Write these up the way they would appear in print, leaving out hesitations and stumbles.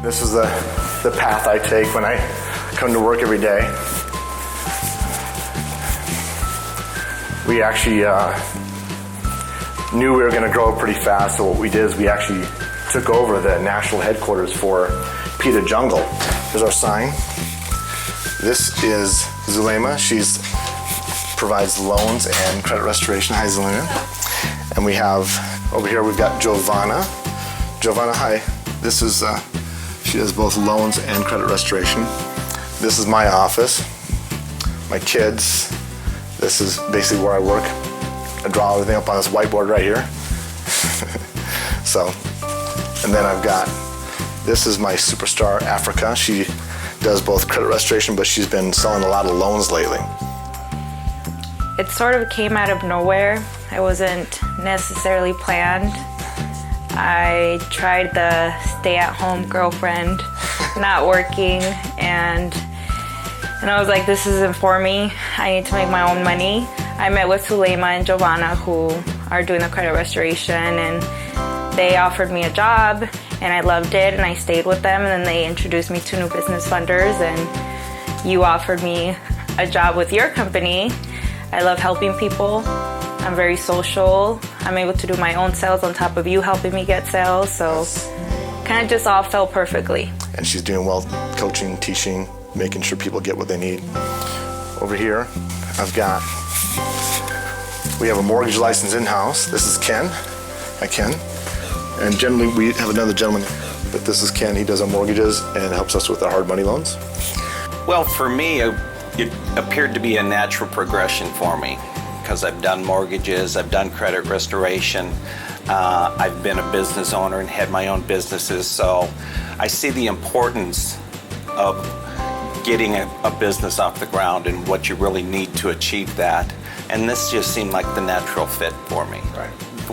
This is the path I take when I come to work every day. We actually knew we were going to grow pretty fast, so what we did is we actually took over the national headquarters for PETA Jungle. Here's our sign. This is Zulema. She provides loans and credit restoration. Hi, Zulema. And we have, over here, we've got Giovanna. Giovanna, hi. This is, she does both loans and credit restoration. This is my office, my kids. This is basically where I work. I draw everything up on this whiteboard right here. So, and then I've got, this is my superstar, Africa. She does both credit restoration, but she's been selling a lot of loans lately. It sort of came out of nowhere. It wasn't necessarily planned. I tried the stay-at-home girlfriend, not working, and I was like, this isn't for me. I need to make my own money. I met with Zulema and Giovanna, who are doing the credit restoration, and they offered me a job, and I loved it, and I stayed with them, and then they introduced me to new business funders, and you offered me a job with your company. I love helping people. I'm very social. I'm able to do my own sales on top of you helping me get sales, so kind of just all fell perfectly. And she's doing well, coaching, teaching, making sure people get what they need. Over here, we have a mortgage license in-house. This is Ken. Hi, Ken. And generally we have another gentleman, but this is Ken. He does our mortgages and helps us with our hard money loans. Well, for me, it appeared to be a natural progression for me because I've done mortgages, I've done credit restoration, I've been a business owner and had my own businesses, so I see the importance of getting a business off the ground and what you really need to achieve that. And this just seemed like the natural fit for me. Right.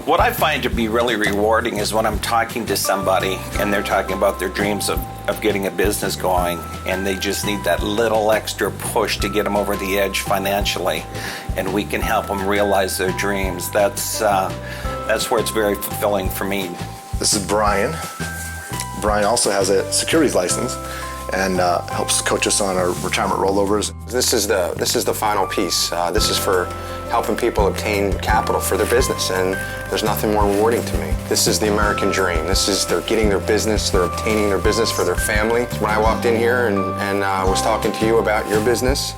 What I find to be really rewarding is when I'm talking to somebody and they're talking about their dreams of getting a business going, and they just need that little extra push to get them over the edge financially, and we can help them realize their dreams. That's where it's very fulfilling for me. This is Brian. Brian also has a securities license and helps coach us on our retirement rollovers. This is the final piece. This is for helping people obtain capital for their business, and there's nothing more rewarding to me. This is the American dream. They're getting their business, they're obtaining their business for their family. When I walked in here and was talking to you about your business,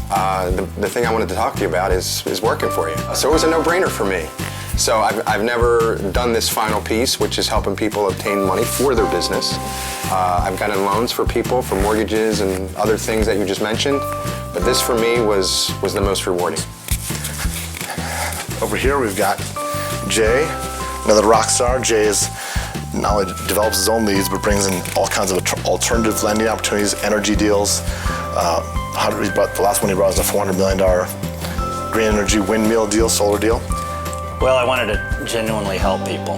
the thing I wanted to talk to you about is working for you. So it was a no-brainer for me. So I've never done this final piece, which is helping people obtain money for their business. I've gotten loans for people, for mortgages and other things that you just mentioned, but this for me was the most rewarding. Over here we've got Jay, another rock star. Jay not only develops his own leads, but brings in all kinds of alternative lending opportunities, energy deals. The last one he brought was a $400 million green energy windmill deal, solar deal. Well, I wanted to genuinely help people,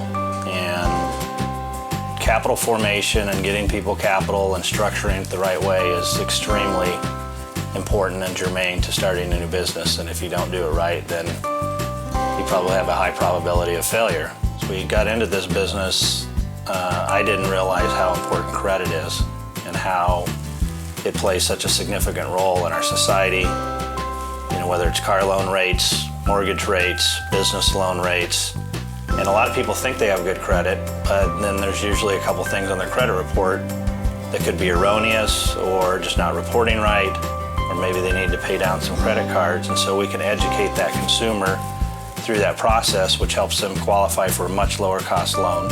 and capital formation and getting people capital and structuring it the right way is extremely important and germane to starting a new business. And if you don't do it right, then you probably have a high probability of failure. As we got into this business, I didn't realize how important credit is and how it plays such a significant role in our society. You know, whether it's car loan rates, mortgage rates, business loan rates. And a lot of people think they have good credit, but then there's usually a couple things on their credit report that could be erroneous or just not reporting right, or maybe they need to pay down some credit cards. And so we can educate that consumer through that process, which helps them qualify for a much lower cost loan.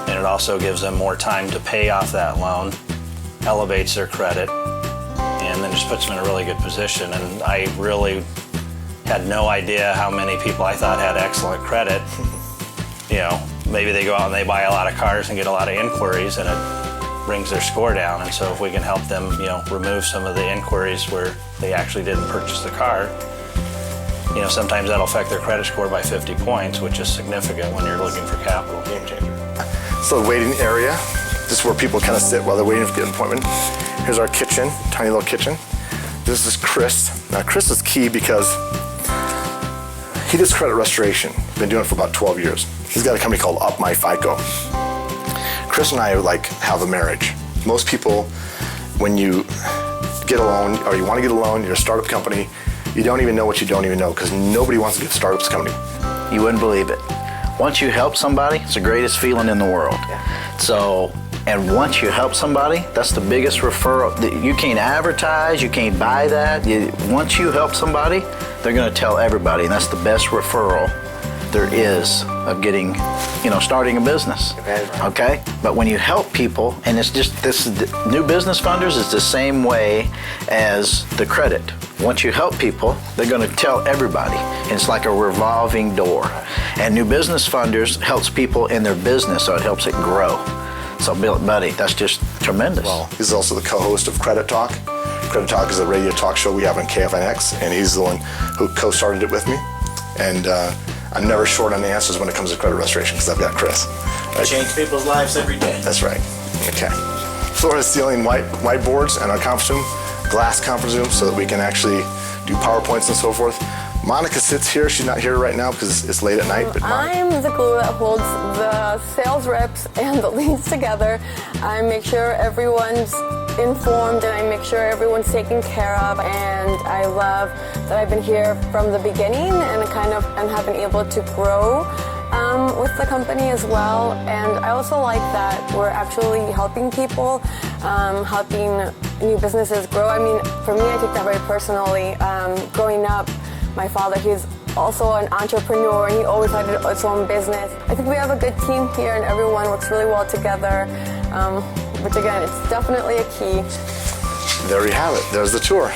And it also gives them more time to pay off that loan, elevates their credit, and then just puts them in a really good position. And I really had no idea how many people I thought had excellent credit. You know, maybe they go out and they buy a lot of cars and get a lot of inquiries, and it brings their score down. And so if we can help them, you know, remove some of the inquiries where they actually didn't purchase the car, you know, sometimes that'll affect their credit score by 50 points, which is significant when you're looking for capital. Game changer. So the waiting area, this is where people kind of sit while they're waiting to get an appointment. Here's our kitchen, tiny little kitchen. This is Chris. Now Chris is key because he does credit restoration. He's been doing it for about 12 years. He's got a company called Up My FICO. Chris and I have a marriage. Most people, when you get a loan or you want to get a loan, you're a startup company, you don't even know what you don't even know because nobody wants to give startups a company. You wouldn't believe it. Once you help somebody, it's the greatest feeling in the world. So, and once you help somebody, that's the biggest referral. You can't advertise, you can't buy that. Once you help somebody, they're going to tell everybody, and that's the best referral there is of getting, starting a business. Okay? But when you help people, and it's just, New Business Funders is the same way as the credit. Once you help people, they're going to tell everybody. It's like a revolving door. And New Business Funders helps people in their business, so it helps it grow. So, buddy, that's just tremendous. Well, he's also the co-host of Credit Talk. Credit Talk is a radio talk show we have on KFNX, and he's the one who co-started it with me. And I'm never short on the answers when it comes to credit restoration because I've got Chris. Change people's lives every day. That's right. Okay. Floor to ceiling whiteboards and our conference room, glass conference room, so that we can actually do PowerPoints and so forth. Monica sits here. She's not here right now because it's late at night. But I'm the glue that holds the sales reps and the leads together. I make sure everyone's informed and I make sure everyone's taken care of. And I love that I've been here from the beginning and have been able to grow with the company as well. And I also like that we're actually helping people, helping new businesses grow. I mean, for me, I take that very personally. Growing up, my father, he's also an entrepreneur, and he always had his own business. I think we have a good team here, and everyone works really well together, which again, it's definitely a key. there you have it. There's the tour.